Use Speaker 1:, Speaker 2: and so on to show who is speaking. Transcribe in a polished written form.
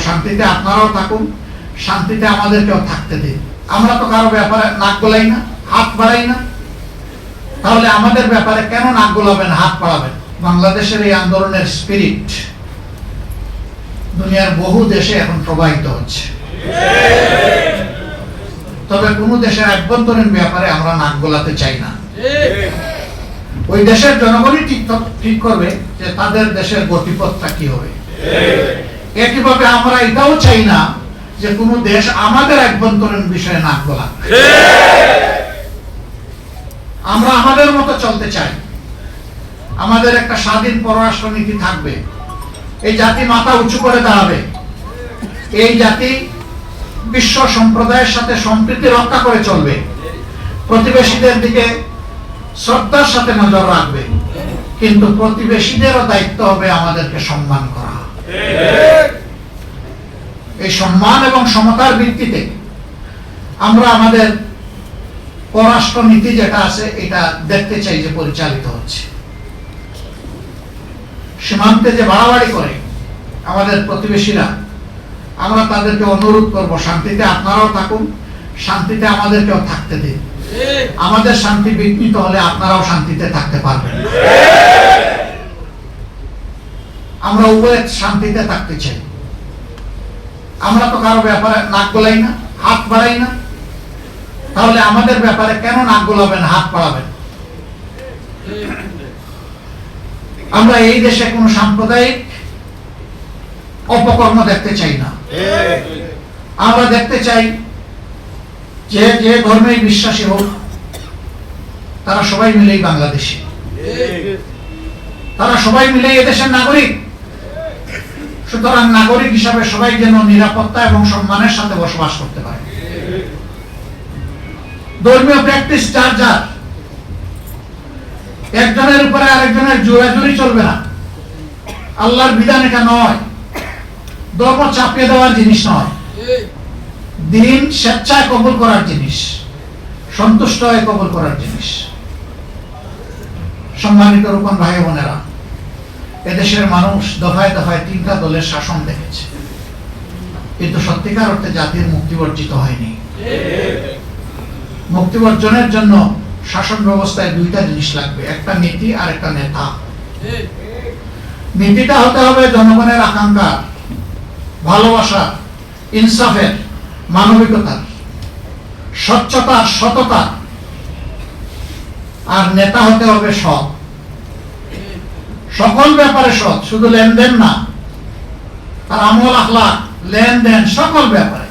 Speaker 1: শান্তিতে আপনারাও থাকুন, শান্তিতে আমাদেরকেও থাকতে দিন। আমরা তো কারো ব্যাপারে নাক গলাই না, হাত বাড়াই না, তাহলে আমাদের ব্যাপারে কেন নাক গলাবেন, হাত বাড়াবেন? বাংলাদেশের এই আন্দোলনের স্পিরিট দুনিয়ার বহু দেশে এখন প্রবাহিত হচ্ছে, তবে কোন দেশের আভ্যন্তরীণ ব্যাপারে আমরা নাক গলাতে চাই না। ওই দেশের জনগণই ঠিক করবে যে তাদের দেশের গতিপথটা কি হবে। একইভাবে আমরা এটাও চাই না যে কোন দেশ আমাদের আভ্যন্তরীণ বিষয়ে নাক গলাক। আমরা আমাদের মতো চলতে চাই, আমাদের একটা স্বাধীন পররাষ্ট্র নীতি থাকবে, এই জাতি মাথা উঁচু করে দাঁড়াবে, এই জাতি বিশ্ব সম্প্রদায়ের সাথে সম্প্রীতি রক্ষা করে চলবে, প্রতিবেশীদের দিকে শ্রদ্ধার সাথে নজর রাখবে, কিন্তু প্রতিবেশীদেরও দায়িত্ব হবে আমাদেরকে সম্মান করা। এই সম্মান এবং সমতার ভিত্তিতে আমরা আমাদের পররাষ্ট্র নীতি যেটা আছে এটা দেখতে চাই যে পরিচালিত হচ্ছে। সীমান্তে যে বাড়াবাড়ি করে আমাদের প্রতিবেশীরা, আমরা তাদেরকে অনুরোধ করব শান্তিতে আপনারাও থাকুন, শান্তিতে আমাদেরকেও থাকতে দিন। আমাদের শান্তি বিঘ্নিত হলে আপনারাও শান্তিতে থাকতে পারবেন না। আমরা উভয়ে শান্তিতে থাকতে চাই। আমরা তো কারো ব্যাপারে নাক গলাই না, হাত বাড়াই না, তাহলে আমাদের ব্যাপারে কেন নাক গলাবেন, হাত বাড়াবেন? আমরা এই দেশে কোন সাম্প্রদায়িক অপকর্ম দেখতে চাই না। আমরা দেখতে চাই যে যে ধর্মে বিশ্বাসী হোক তারা সবাই মিলেই বাংলাদেশী, তারা সবাই মিলে এদেশের নাগরিক। সুতরাং নাগরিক হিসাবে সবাই যেন নিরাপত্তা এবং সম্মানের সাথে বসবাস করতে পারে। ধর্মীয় প্র্যাকটিস যার যার, একজনের উপরে আরেকজনের জোরাজুরি চলবে না। আল্লাহর বিধান এটা নয়, ধর্ম চাপিয়ে দেওয়ার জিনিস নয়। দিন স্বেচ্ছায় কবুল করার জিনিস, সন্তুষ্ট হয়ে কবুল করার জিনিস। সম্মানিত রূপন ভাই বোনেরা, এদেশের মানুষ দফায় দফায় তিনটা দলের শাসন দেখেছে, কিন্তু সত্যিকার অর্থে জাতির মুক্তি বর্জিত হয়নি। মুক্তি বর্জনের জন্য শাসন ব্যবস্থায় দুইটা জিনিস লাগবে, একটা নীতি আর একটা নেতা। নীতিটা হতে হবে জনগণের আকাঙ্ক্ষা, ভালোবাসা, ইনসাফের, মানবিকতার, স্বচ্ছতার, সততা। আর নেতা হতে হবে সৎ, সকল ব্যাপারে সৎ, শুধু লেনদেন না, তার আমল আখলাক, লেনদেন সকল ব্যাপারে।